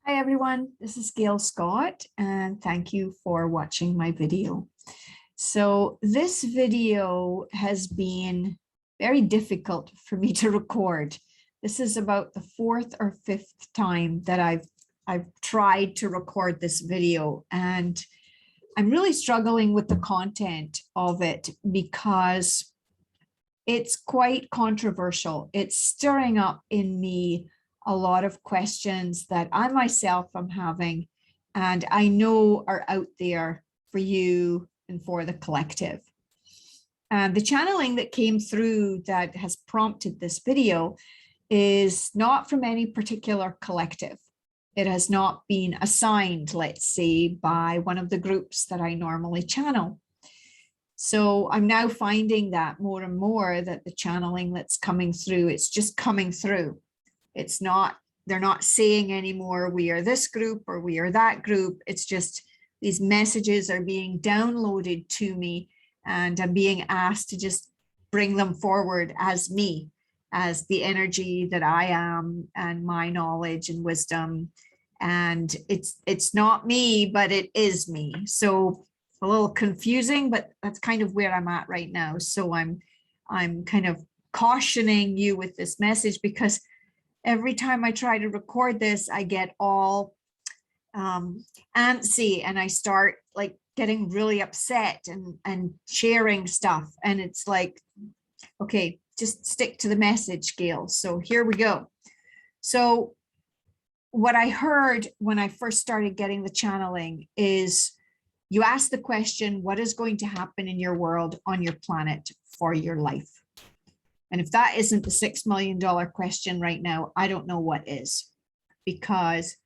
Hi everyone, this is Gail Scott and thank you for watching my video. So this video has been very difficult for me to record. This is about the fourth or fifth time that I've tried to record this video, and I'm really struggling with the content of it because it's quite controversial. It's stirring up in me a lot of questions that I myself am having, and I know are out there for you and for the collective. And the channeling that came through that has prompted this video is not from any particular collective. It has not been assigned, let's say, by one of the groups that I normally channel. So I'm now finding that more and more that the channeling that's coming through, it's just coming through. It's not, they're not saying anymore, we are this group or we are that group. It's just these messages are being downloaded to me and I'm being asked to just bring them forward as me, as the energy that I am and my knowledge and wisdom. And it's not me, but it is me. So a little confusing, but that's kind of where I'm at right now. So I'm kind of cautioning you with this message because every time I try to record this, I get all antsy and I start like getting really upset and sharing stuff. And it's like, okay, just stick to the message, Gail. So here we go. So what I heard when I first started getting the channeling is you ask the question, what is going to happen in your world, on your planet, for your life? And if that isn't the $6 million question right now, I don't know what is, because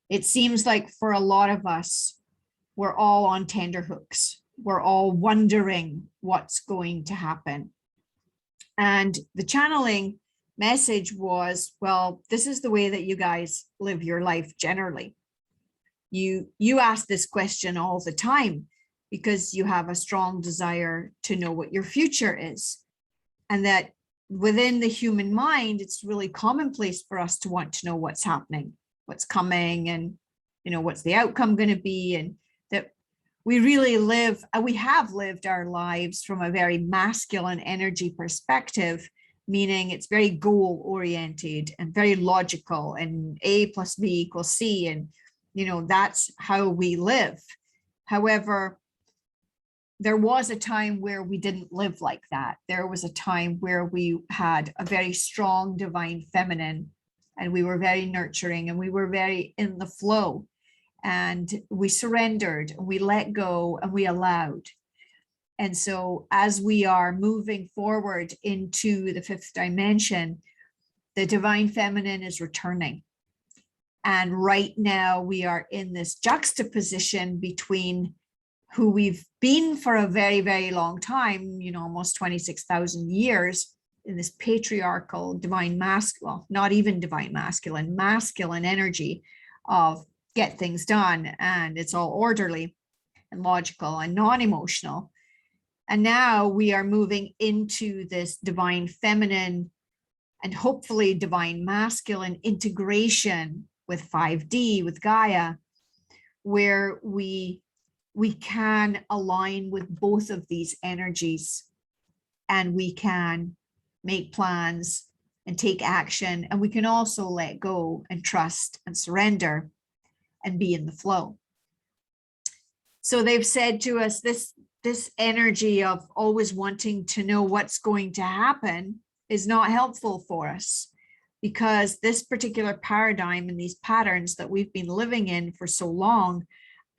it seems like for a lot of us, we're all on tenterhooks. We're all wondering what's going to happen. And the channeling message was, well, this is the way that you guys live your life generally. You ask this question all the time because you have a strong desire to know what your future is, and that within the human mind, it's really commonplace for us to want to know what's happening, what's coming, and what's the outcome going to be, and that we really live, we have lived our lives from a very masculine energy perspective, meaning it's very goal oriented and very logical, and A plus B equals C, and that's how we live. However, there was a time where we didn't live like that. There was a time where we had a very strong divine feminine, and we were very nurturing, and we were very in the flow, and we surrendered, and we let go, and we allowed. And so as we are moving forward into the fifth dimension, the divine feminine is returning. And right now we are in this juxtaposition between who we've been for a very, very long time, almost 26,000 years in this patriarchal divine masculine, well, not even divine masculine energy of get things done, and it's all orderly and logical and non-emotional. And now we are moving into this divine feminine and hopefully divine masculine integration with 5D, with Gaia, where we can align with both of these energies, and we can make plans and take action, and we can also let go and trust and surrender and be in the flow. So they've said to us, this energy of always wanting to know what's going to happen is not helpful for us, because this particular paradigm and these patterns that we've been living in for so long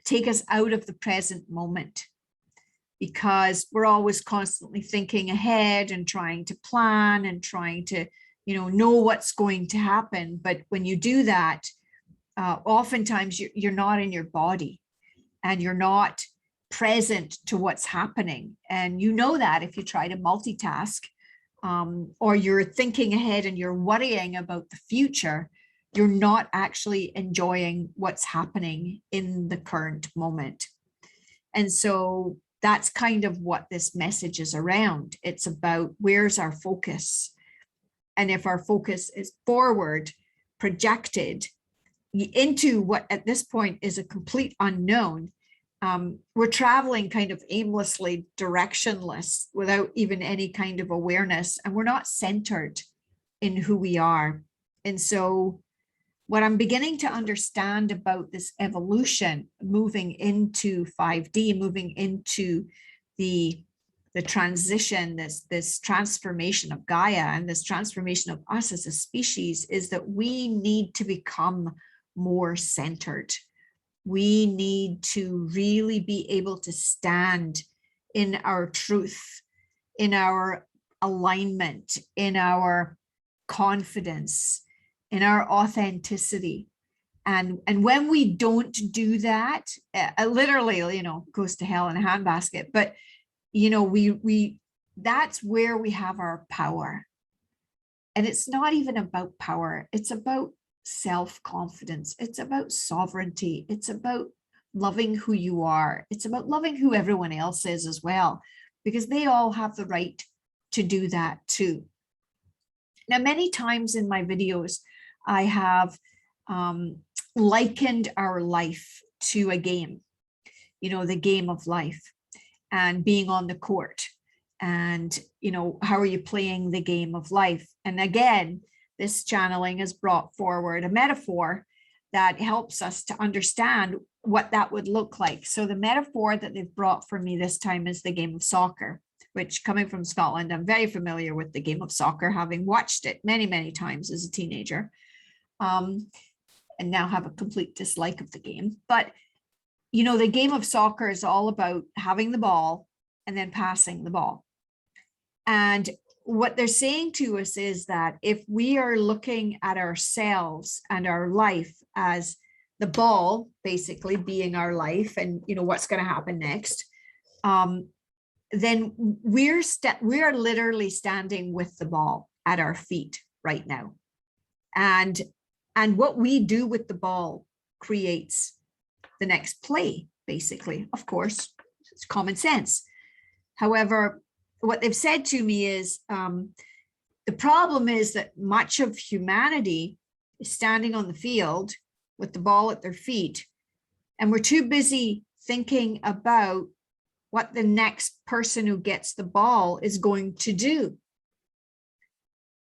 take us out of the present moment, because we're always constantly thinking ahead and trying to plan and trying to know what's going to happen. But when you do that, oftentimes you're not in your body and you're not present to what's happening. And that if you try to multitask, or you're thinking ahead and you're worrying about the future, you're not actually enjoying what's happening in the current moment. And so that's kind of what this message is around. It's about, where's our focus? And if our focus is forward, projected, into what at this point is a complete unknown. We're traveling kind of aimlessly, directionless, without even any kind of awareness, and we're not centered in who we are. And so what I'm beginning to understand about this evolution, moving into 5D, moving into the transition, this transformation of Gaia and this transformation of us as a species, is that we need to become more centered. We need to really be able to stand in our truth, in our alignment, in our confidence, in our authenticity. And when we don't do that, literally, goes to hell in a handbasket. But, that's where we have our power. And it's not even about power. It's about self-confidence. It's about sovereignty. It's about loving who you are. It's about loving who everyone else is as well, because they all have the right to do that too. Now, many times in my videos, I have likened our life to a game, the game of life, and being on the court. And, how are you playing the game of life? And again, this channeling has brought forward a metaphor that helps us to understand what that would look like. So the metaphor that they've brought for me this time is the game of soccer, which, coming from Scotland, I'm very familiar with the game of soccer, having watched it many, many times as a teenager, and now have a complete dislike of the game. But, the game of soccer is all about having the ball and then passing the ball. And what they're saying to us is that if we are looking at ourselves and our life as the ball, basically being our life and, what's going to happen next, then we are literally standing with the ball at our feet right now. And what we do with the ball creates the next play, basically. Of course, it's common sense. However, what they've said to me is the problem is that much of humanity is standing on the field with the ball at their feet, and we're too busy thinking about what the next person who gets the ball is going to do,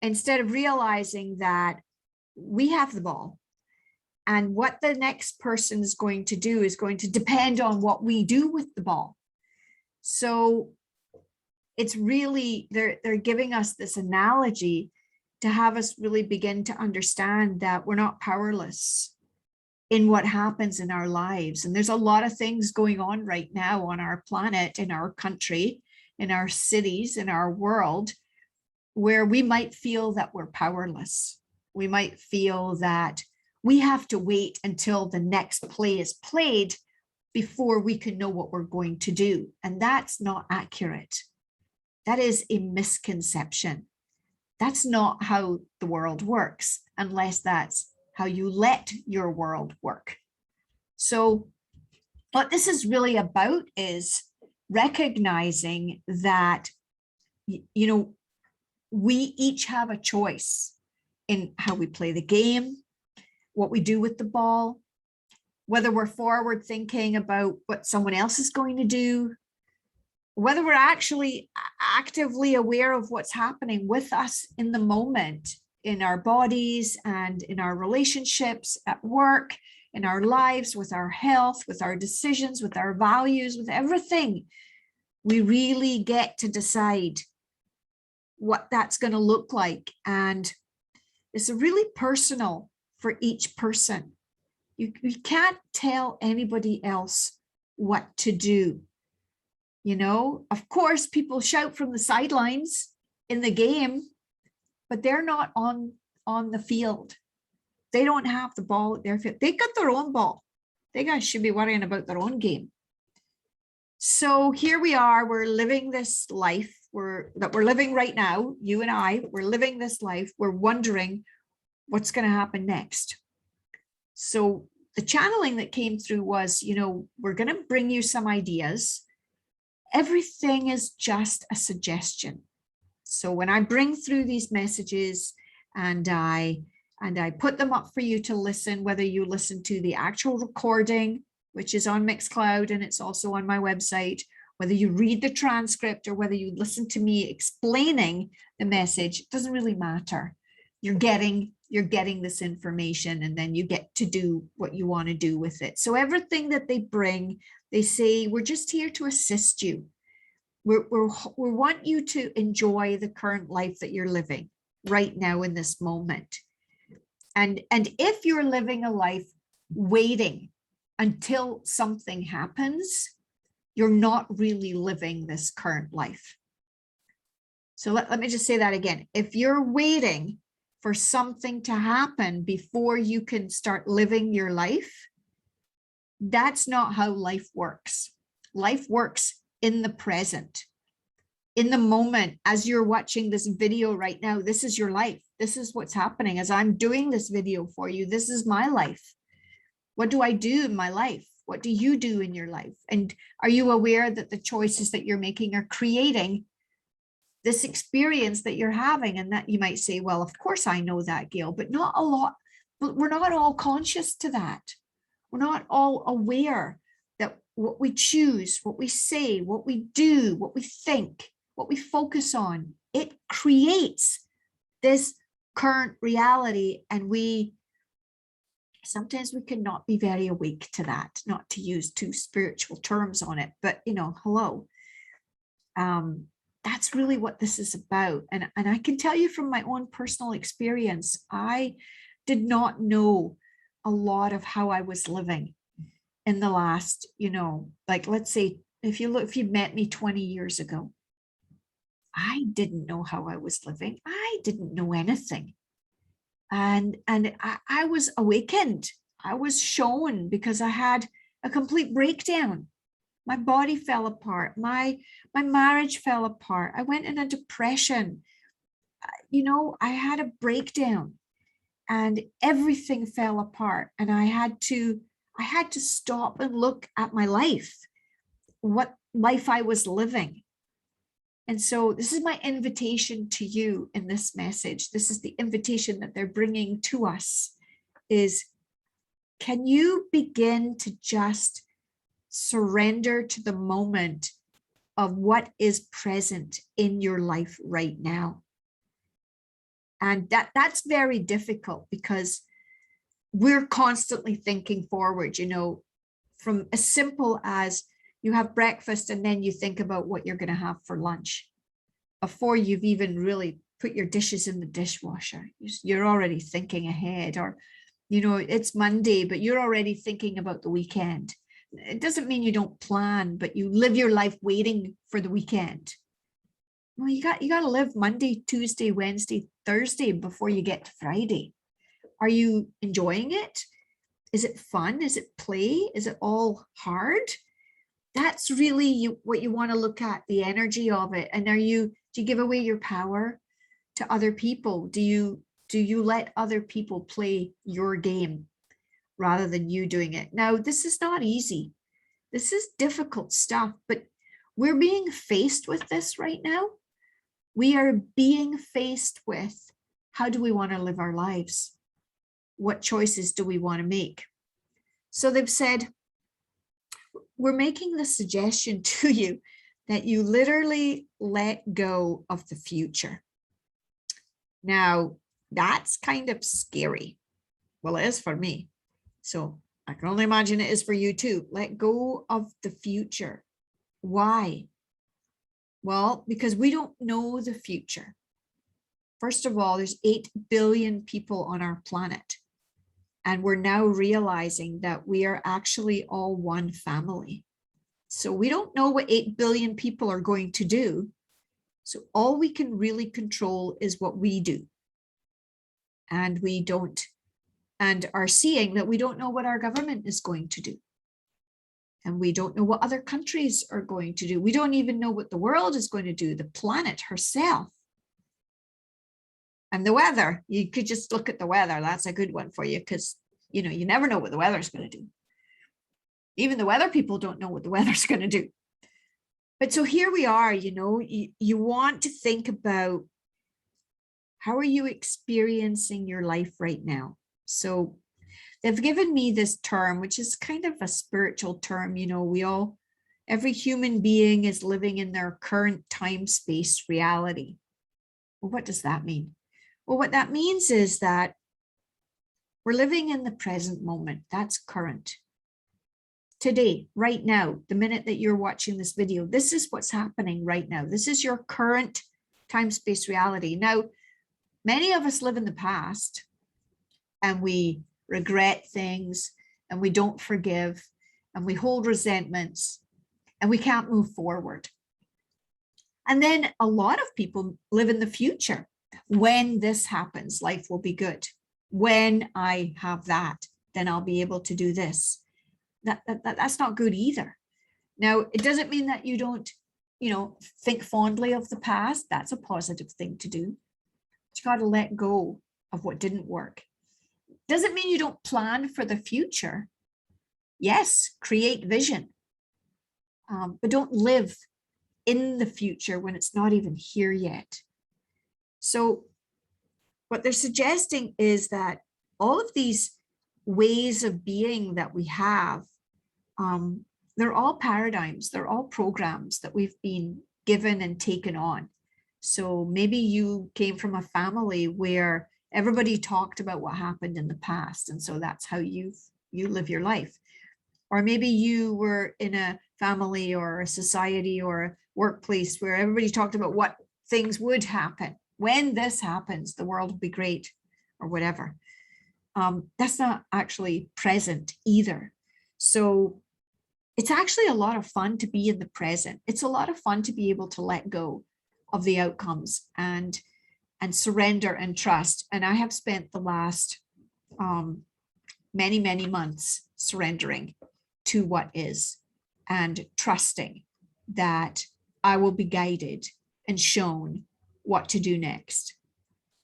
instead of realizing that we have the ball, and what the next person is going to do is going to depend on what we do with the ball. So it's really, they're giving us this analogy to have us really begin to understand that we're not powerless in what happens in our lives. And there's a lot of things going on right now on our planet, in our country, in our cities, in our world, where we might feel that we're powerless. We might feel that we have to wait until the next play is played before we can know what we're going to do. And that's not accurate. That is a misconception. That's not how the world works, unless that's how you let your world work. So what this is really about is recognizing that, we each have a choice in how we play the game, what we do with the ball, whether we're forward thinking about what someone else is going to do, whether we're actually actively aware of what's happening with us in the moment, in our bodies and in our relationships at work, in our lives, with our health, with our decisions, with our values, with everything. We really get to decide what that's going to look like. And it's really personal for each person. You can't tell anybody else what to do. Of course, people shout from the sidelines in the game, but they're not on the field. They don't have the ball at their feet. They got their own ball. They guys should be worrying about their own game. So here we are, we're living this life that we're living right now. You and I, we're living this life. We're wondering what's going to happen next. So the channeling that came through was, we're going to bring you some ideas. Everything is just a suggestion. So when I bring through these messages and I and I put them up for you to listen, whether you listen to the actual recording, which is on Mixcloud, and it's also on my website, whether you read the transcript or whether you listen to me explaining the message, it doesn't really matter. You're getting this information, and then you get to do what you want to do with it. So everything that they bring, they say, we're just here to assist you. We want you to enjoy the current life that you're living right now in this moment. And if you're living a life waiting until something happens, you're not really living this current life. So let me just say that again. If you're waiting for something to happen before you can start living your life, that's not how life works. Life works in the present, in the moment. As you're watching this video right now, this is your life. This is what's happening as I'm doing this video for you. This is my life. What do I do in my life? What do you do in your life? And are you aware that the choices that you're making are creating this experience that you're having? And that you might say, well, of course I know that, Gail, but not a lot, but we're not all conscious to that. We're not all aware that what we choose, what we say, what we do, what we think, what we focus on, it creates this current reality. And sometimes we cannot be very awake to that, not to use too spiritual terms on it, but hello. That's really what this is about. And I can tell you from my own personal experience, I did not know a lot of how I was living in the last, like, let's say, if you met me 20 years ago, I didn't know how I was living. I didn't know anything. And I was awakened. I was shown, because I had a complete breakdown. My body fell apart. My marriage fell apart. I went in a depression. I had a breakdown, and everything fell apart. And I had to stop and look at my life, what life I was living. And so this is my invitation to you in this message. This is the invitation that they're bringing to us, is, can you begin to just surrender to the moment of what is present in your life right now? And that's very difficult, because we're constantly thinking forward, from as simple as you have breakfast and then you think about what you're going to have for lunch before you've even really put your dishes in the dishwasher. You're already thinking ahead. Or, it's Monday, but you're already thinking about the weekend. It doesn't mean you don't plan, but you live your life waiting for the weekend. Well, you got to live Monday, Tuesday, Wednesday, Thursday before you get to Friday. Are you enjoying it? Is it fun? Is it play? Is it all hard? That's really what you want to look at, the energy of it. And do you give away your power to other people? Do you let other people play your game rather than you doing it? Now, this is not easy. This is difficult stuff, but we're being faced with this right now. We are being faced with, how do we want to live our lives? What choices do we want to make? So they've said, we're making the suggestion to you that you literally let go of the future. Now, that's kind of scary. Well, it is for me. So I can only imagine it is for you too. Let go of the future. Why? Well, because we don't know the future. First of all, there's 8 billion people on our planet. And we're now realizing that we are actually all one family. So we don't know what 8 billion people are going to do. So all we can really control is what we do. And we don't, and are seeing that we don't know what our government is going to do. And we don't know what other countries are going to do. We don't even know what the world is going to do, the planet herself. And the weather, you could just look at the weather. That's a good one for you, because, you never know what the weather's going to do. Even the weather people don't know what the weather's going to do. But so here we are, you want to think about, How are you experiencing your life right now? So they've given me this term, which is kind of a spiritual term. Every human being is living in their current time-space reality. Well, what does that mean? Well, what that means is that we're living in the present moment. That's current. Today, right now, the minute that you're watching this video, this is what's happening right now. This is your current time-space reality. Now, many of us live in the past and we regret things and we don't forgive and we hold resentments and we can't move forward. And then a lot of people live in the future. When this happens, life will be good. When I have that, then I'll be able to do this. That's not good either. Now, it doesn't mean that you don't, think fondly of the past. That's a positive thing to do. But you got to let go of what didn't work. Doesn't mean you don't plan for the future. Yes, create vision, but don't live in the future when it's not even here yet. So what they're suggesting is that all of these ways of being that we have, they're all paradigms, they're all programs that we've been given and taken on. So maybe you came from a family where everybody talked about what happened in the past, and so that's how you live your life. Or maybe you were in a family or a society or a workplace where everybody talked about what things would happen. When this happens, the world will be great, or whatever. That's not actually present either. So it's actually a lot of fun to be in the present. It's a lot of fun to be able to let go of the outcomes and surrender and trust. And I have spent the last many, many months surrendering to what is and trusting that I will be guided and shown what to do next.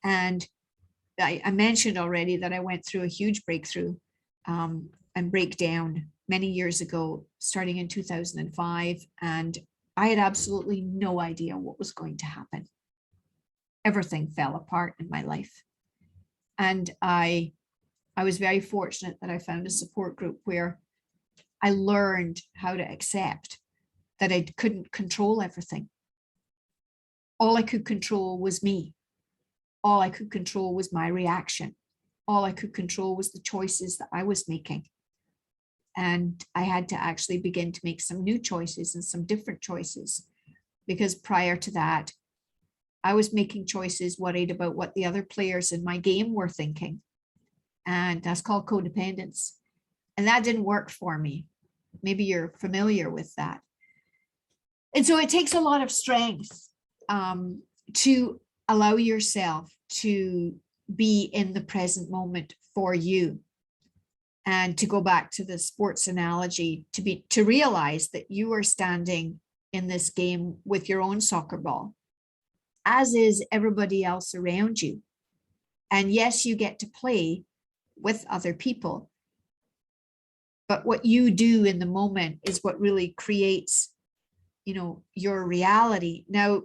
And I mentioned already that I went through a huge breakthrough and breakdown many years ago, starting in 2005. And I had absolutely no idea what was going to happen. Everything fell apart in my life. And I was very fortunate that I found a support group where I learned how to accept that I couldn't control everything. All I could control was me. All I could control was my reaction. All I could control was the choices that I was making. And I had to actually begin to make some new choices and some different choices, because prior to that, I was making choices worried about what the other players in my game were thinking. And that's called codependence. And that didn't work for me. Maybe you're familiar with that. And so it takes a lot of strength to allow yourself to be in the present moment for you. And to go back to the sports analogy, to realize that you are standing in this game with your own soccer ball, as is everybody else around you. And yes, you get to play with other people, but what you do in the moment is what really creates, your reality. Now,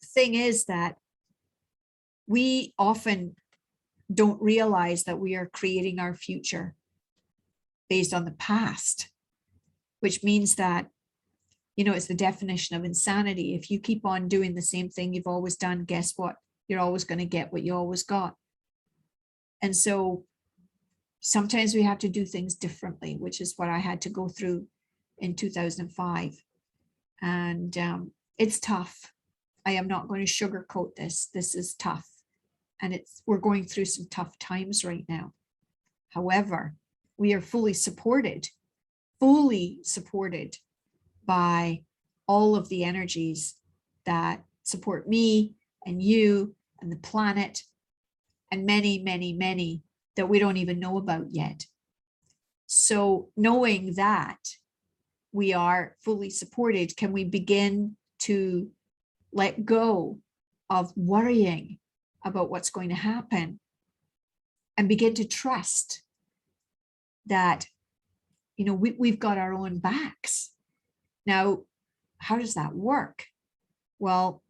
the thing is that we often don't realize that we are creating our future based on the past, which means that, it's the definition of insanity. If you keep on doing the same thing you've always done, guess what? You're always going to get what you always got. And so sometimes we have to do things differently, which is what I had to go through in 2005. And it's tough. I am not going to sugarcoat this. This is tough. And we're going through some tough times right now. However, we are fully supported by all of the energies that support me and you and the planet and many, many, many that we don't even know about yet. So knowing that we are fully supported, can we begin to let go of worrying about what's going to happen and begin to trust that, we've got our own backs. Now, how does that work? Well,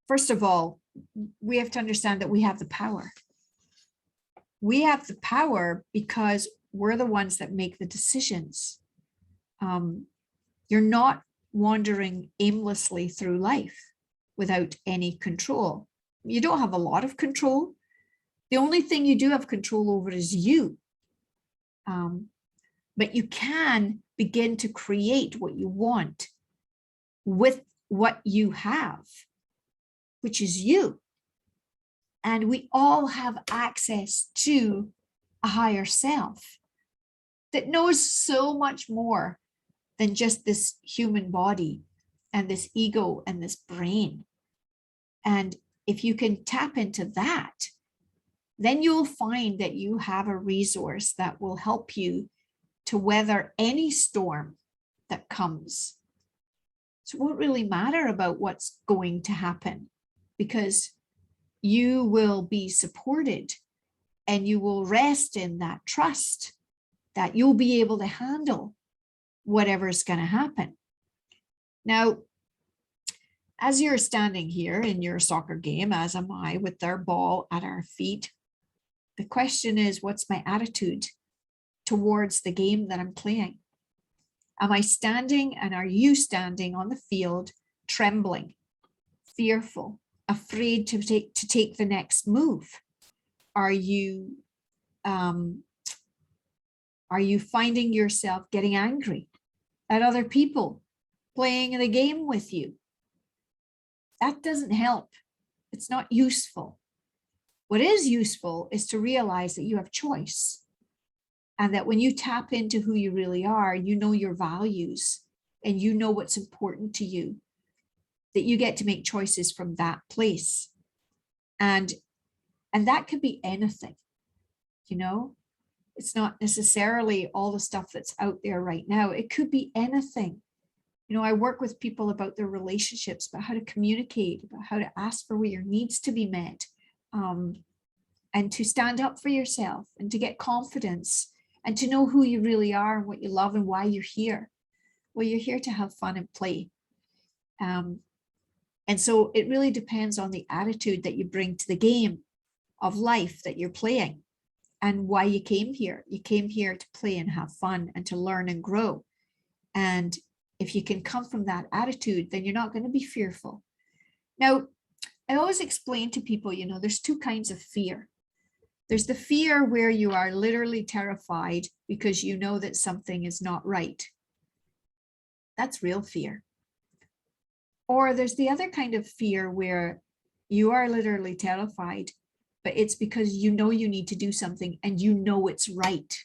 first of all, we have to understand that we have the power. We have the power because we're the ones that make the decisions. You're not wandering aimlessly through life without any control. You don't have a lot of control. The only thing you do have control over is you. But you can begin to create what you want with what you have, which is you. And we all have access to a higher self that knows so much more than just this human body and this ego and this brain. And if you can tap into that, then you'll find that you have a resource that will help you to weather any storm that comes. So it won't really matter about what's going to happen, because you will be supported and you will rest in that trust that you'll be able to handle whatever's going to happen. Now, as you're standing here in your soccer game, as am I, with our ball at our feet, the question is, what's my attitude towards the game that I'm playing? Am I standing, and are you standing on the field trembling, fearful, afraid to take the next move? Are you finding yourself getting angry at other people playing the game with you? That doesn't help. It's not useful. What is useful is to realize that you have choice, and that when you tap into who you really are, you know your values and you know what's important to you, that you get to make choices from that place. And that could be anything, you know. It's not necessarily all the stuff that's out there right now. It could be anything. You know, I work with people about their relationships, about how to communicate, about how to ask for your needs to be met, and to stand up for yourself and to get confidence and to know who you really are and what you love and why you're here. Well, you're here to have fun and play. And so it really depends on the attitude that you bring to the game of life that you're playing and why you came here. You came here to play and have fun and to learn and grow. And if you can come from that attitude, then you're not going to be fearful. Now, I always explain to people, you know, there's two kinds of fear. There's the fear where you are literally terrified because you know that something is not right. That's real fear. Or there's the other kind of fear where you are literally terrified, but it's because you know you need to do something and you know it's right.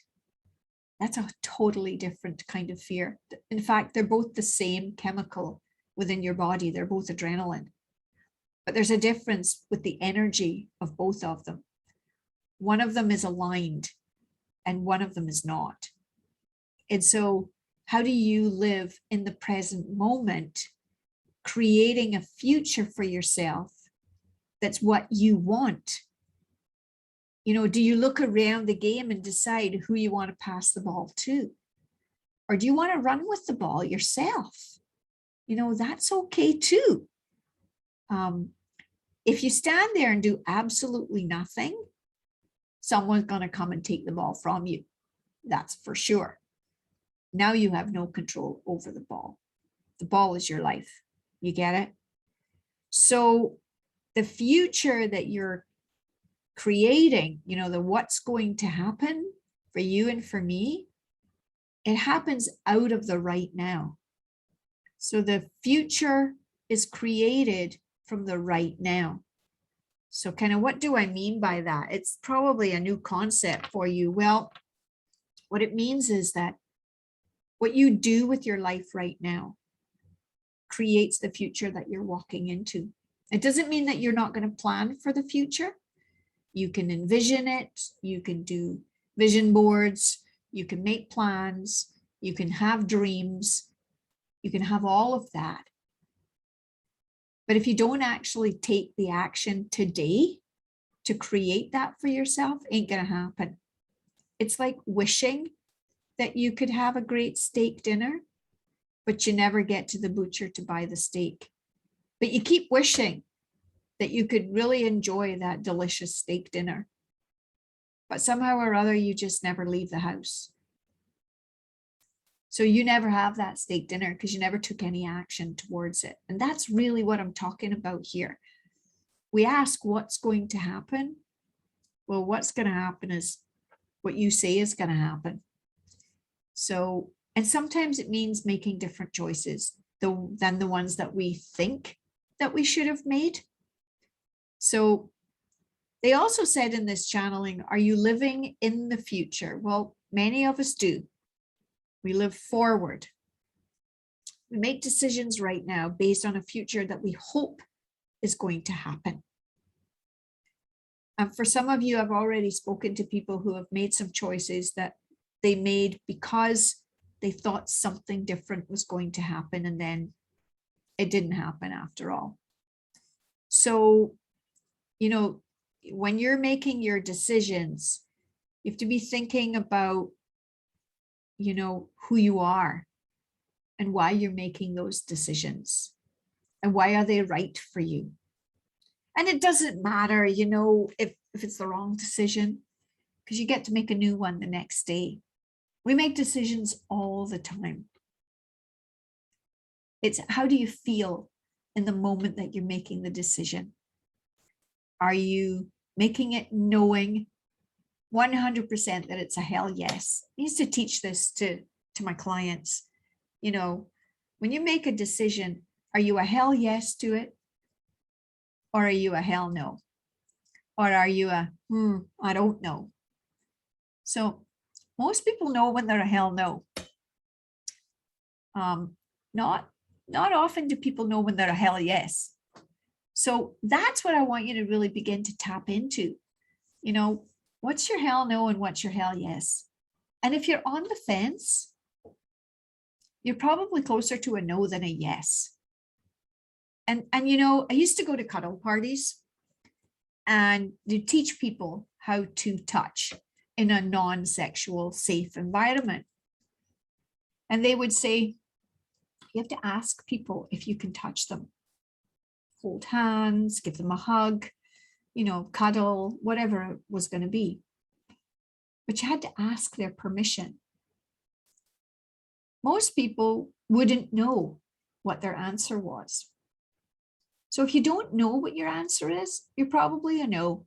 That's a totally different kind of fear. In fact, they're both the same chemical within your body. They're both adrenaline. But there's a difference with the energy of both of them. One of them is aligned and one of them is not. And so how do you live in the present moment, creating a future for yourself that's what you want? You know, do you look around the game and decide who you want to pass the ball to? Or do you want to run with the ball yourself? You know, that's okay too. If you stand there and do absolutely nothing, someone's going to come and take the ball from you. That's for sure. Now you have no control over the ball. The ball is your life. You get it? So the future that you're creating, you know, the what's going to happen for you and for me, it happens out of the right now. So the future is created from the right now. So kind of what do I mean by that? It's probably a new concept for you. Well, what it means is that what you do with your life right now creates the future that you're walking into. It doesn't mean that you're not going to plan for the future. You can envision it. You can do vision boards. You can make plans. You can have dreams. You can have all of that. But if you don't actually take the action today to create that for yourself, ain't going to happen. It's like wishing that you could have a great steak dinner, but you never get to the butcher to buy the steak. But you keep wishing that you could really enjoy that delicious steak dinner. But somehow or other, you just never leave the house. So you never have that steak dinner because you never took any action towards it. And that's really what I'm talking about here. We ask what's going to happen. Well, what's going to happen is what you say is going to happen. So, and sometimes it means making different choices than the ones that we think that we should have made. So they also said in this channeling, are you living in the future? Well, many of us do. We live forward. We make decisions right now based on a future that we hope is going to happen. And for some of you, I've already spoken to people who have made some choices that they made because they thought something different was going to happen, and then it didn't happen after all. So, you know, when you're making your decisions, you have to be thinking about, you know, who you are and why you're making those decisions and why are they right for you. And it doesn't matter, you know, if it's the wrong decision, because you get to make a new one the next day. We make decisions all the time. It's how do you feel in the moment that you're making the decision? Are you making it knowing 100% that it's a hell yes? I used to teach this to my clients. You know, when you make a decision, are you a hell yes to it? Or are you a hell no? Or are you a, I don't know? So most people know when they're a hell no. Not often do people know when they're a hell yes. So that's what I want you to really begin to tap into. You know, what's your hell no and what's your hell yes? And if you're on the fence, you're probably closer to a no than a yes. And you know, I used to go to cuddle parties and to teach people how to touch in a non-sexual safe environment. And they would say, you have to ask people if you can touch them. Hold hands, give them a hug, you know, cuddle, whatever it was going to be. But you had to ask their permission. Most people wouldn't know what their answer was. So if you don't know what your answer is, you're probably a no.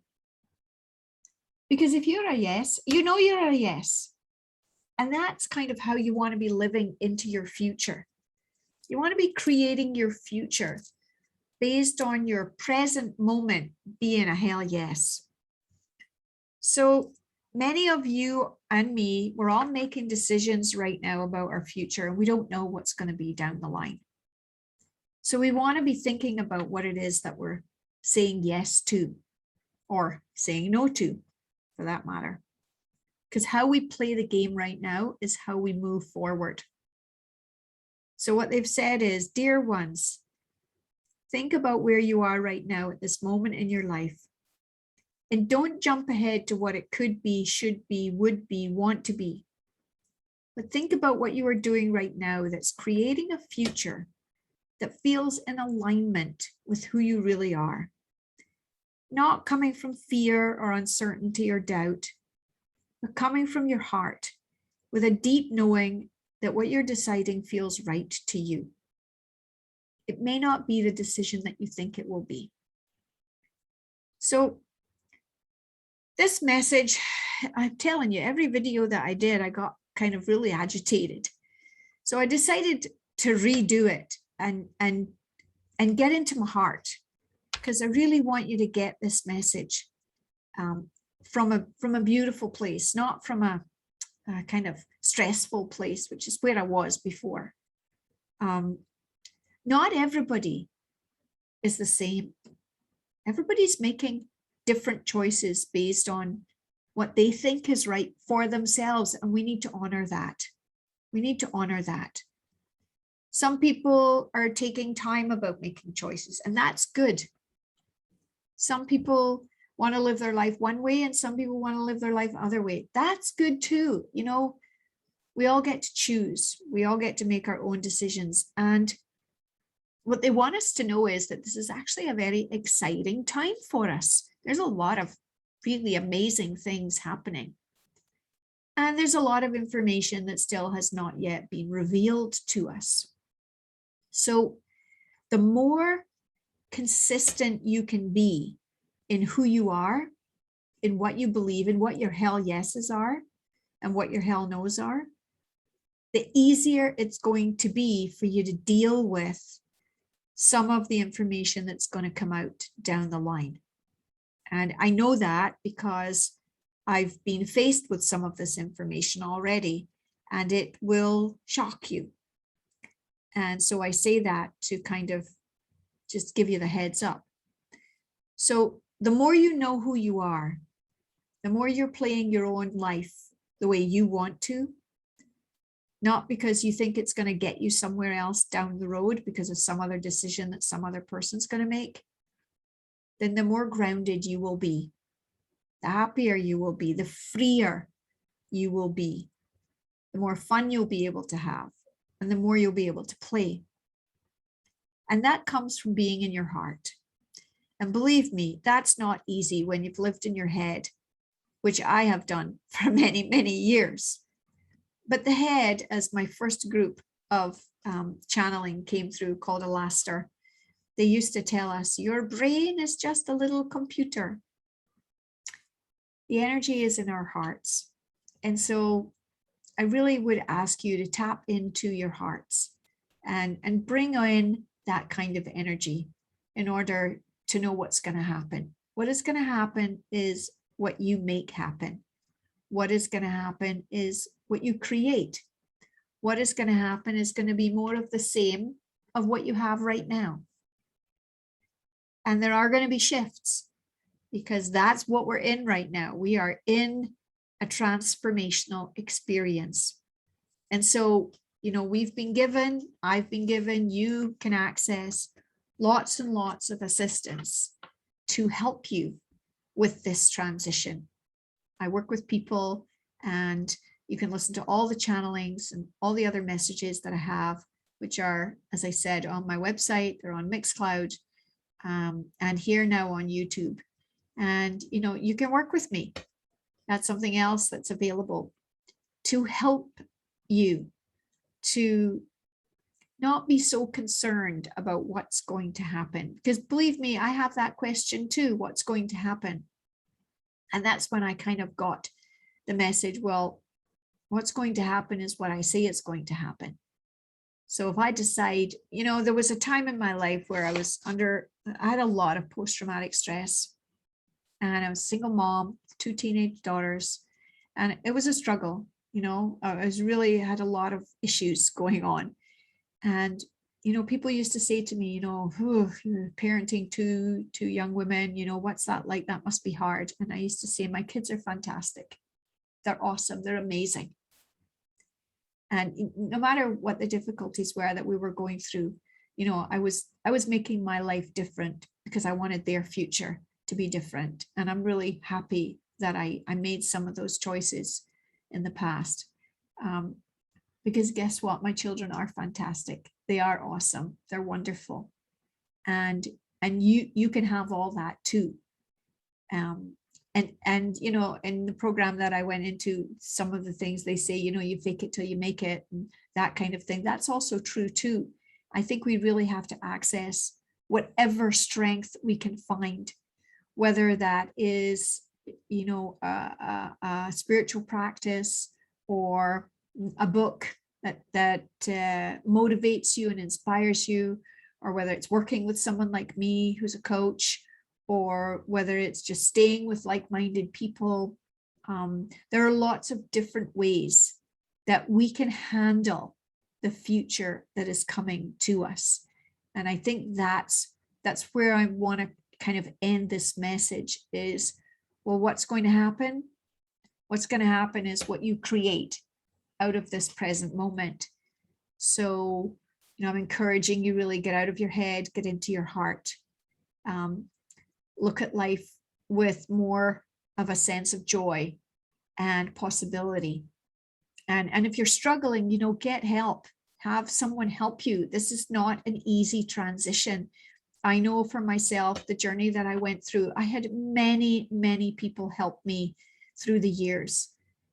Because if you're a yes, you know you're a yes. And that's kind of how you want to be living into your future. You want to be creating your future based on your present moment being a hell yes. So many of you and me, we're all making decisions right now about our future, and we don't know what's going to be down the line. So we want to be thinking about what it is that we're saying yes to, or saying no to, for that matter. Because how we play the game right now is how we move forward. So what they've said is, dear ones, think about where you are right now at this moment in your life. And don't jump ahead to what it could be, should be, would be, want to be. But think about what you are doing right now that's creating a future that feels in alignment with who you really are. Not coming from fear or uncertainty or doubt, but coming from your heart with a deep knowing that what you're deciding feels right to you. It may not be the decision that you think it will be. So this message, I'm telling you, every video that I did, I got kind of really agitated. So I decided to redo it and get into my heart, because I really want you to get this message from a beautiful place, not from a kind of stressful place, which is where I was before. Not everybody is the same. Everybody's making different choices based on what they think is right for themselves, and we need to honor that. We need to honor that. Some people are taking time about making choices, and that's good. Some people want to live their life one way, and some people want to live their life other way. That's good too. You know, we all get to choose. We all get to make our own decisions. And what they want us to know is that this is actually a very exciting time for us. There's a lot of really amazing things happening. And there's a lot of information that still has not yet been revealed to us. So the more consistent you can be in who you are, in what you believe in, what your hell yeses are, and what your hell no's are, the easier it's going to be for you to deal with some of the information that's going to come out down the line. And I know that because I've been faced with some of this information already, and it will shock you. And so I say that to kind of just give you the heads up. So the more you know who you are, the more you're playing your own life the way you want to, not because you think it's going to get you somewhere else down the road because of some other decision that some other person's going to make, then the more grounded you will be, the happier you will be, the freer you will be, the more fun you'll be able to have, and the more you'll be able to play. And that comes from being in your heart. And believe me, that's not easy when you've lived in your head, which I have done for many, many years. But the head, as my first group of channeling came through called Alaster, they used to tell us, your brain is just a little computer. The energy is in our hearts. And so I really would ask you to tap into your hearts and bring in that kind of energy in order to know what's going to happen. What is going to happen is what you make happen. What is going to happen is what you create. What is going to happen is going to be more of the same of what you have right now. And there are going to be shifts because that's what we're in right now. We are in a transformational experience. And so, you know, I've been given, you can access lots and lots of assistance to help you with this transition. I work with people, and you can listen to all the channelings and all the other messages that I have, which are, as I said, on my website, they're on Mixcloud, and here now on YouTube. And, you know, you can work with me. That's something else that's available to help you to not be so concerned about what's going to happen. Because believe me, I have that question too, what's going to happen? And that's when I kind of got the message, well, what's going to happen is what I say is going to happen. So if I decide, you know, there was a time in my life where I had a lot of post-traumatic stress, and I was a single mom, 2 teenage daughters, and it was a struggle. You know, I had a lot of issues going on. And, you know, people used to say to me, you know, you're parenting two young women, you know, what's that like? That must be hard. And I used to say, my kids are fantastic. They're awesome. They're amazing. And no matter what the difficulties were that we were going through, you know, I was making my life different because I wanted their future to be different. And I'm really happy that I made some of those choices in the past. Because guess what? My children are fantastic. They are awesome. They're wonderful. And you can have all that too. And you know, in the program that I went into, some of the things they say, you know, you fake it till you make it, and that kind of thing. That's also true too. I think we really have to access whatever strength we can find, whether that is, you know, a spiritual practice or a book that motivates you and inspires you, or whether it's working with someone like me who's a coach, or whether it's just staying with like-minded people. There are lots of different ways that we can handle the future that is coming to us. And I think that's where I want to kind of end this message is, well, what's going to happen? What's going to happen is what you create out of this present moment. So, you know, I'm encouraging you really get out of your head, get into your heart, look at life with more of a sense of joy and possibility. And if you're struggling, you know, get help have someone help you. This is not an easy transition. I know for myself, the journey that I went through, I had many, many people help me through the years.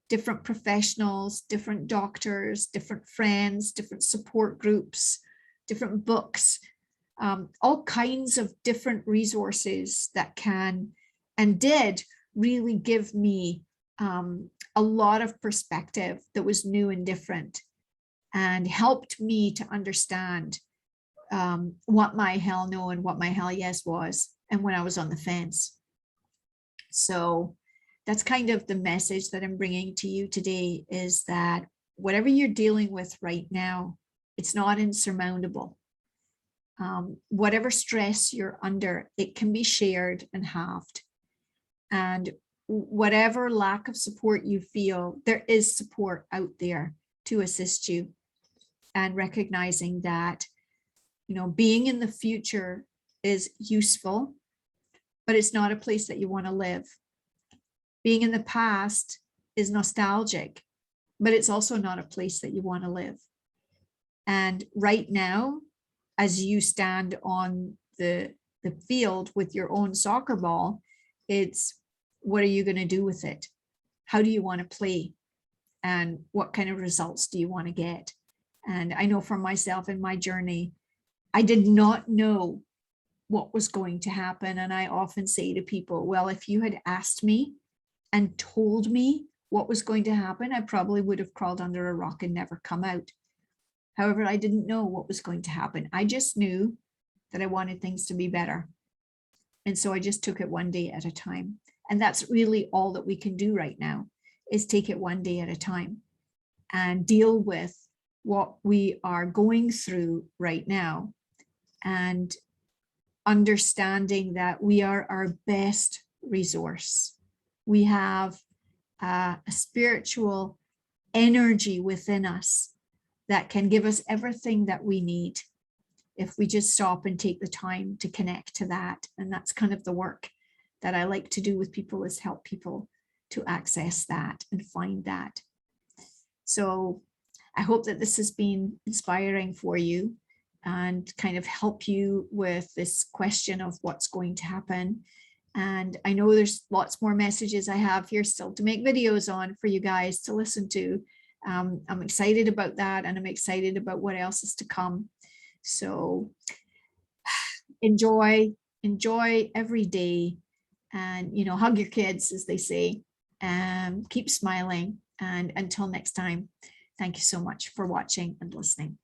Different professionals, different doctors, different friends, different support groups, different books, all kinds of different resources that can and did really give me a lot of perspective that was new and different, and helped me to understand what my hell no and what my hell yes was, and when I was on the fence. So that's kind of the message that I'm bringing to you today, is that whatever you're dealing with right now, it's not insurmountable. Whatever stress you're under, it can be shared and halved. And whatever lack of support you feel, there is support out there to assist you. And recognizing that, you know, being in the future is useful, but it's not a place that you want to live. Being in the past is nostalgic, but it's also not a place that you want to live. And right now, as you stand on the field with your own soccer ball, it's what are you going to do with it? How do you want to play? And what kind of results do you want to get? And I know for myself in my journey, I did not know what was going to happen. And I often say to people, well, if you had asked me and told me what was going to happen, I probably would have crawled under a rock and never come out. However, I didn't know what was going to happen. I just knew that I wanted things to be better. And so I just took it one day at a time. And that's really all that we can do right now, is take it one day at a time and deal with what we are going through right now, and understanding that we are our best resource. We have a spiritual energy within us that can give us everything that we need if we just stop and take the time to connect to that. And that's kind of the work that I like to do with people, is help people to access that and find that. So I hope that this has been inspiring for you and kind of help you with this question of what's going to happen. And I know there's lots more messages I have here still to make videos on for you guys to listen to. I'm excited about that, and I'm excited about what else is to come. So enjoy every day, and, you know, hug your kids, as they say, and keep smiling. And until next time, thank you so much for watching and listening.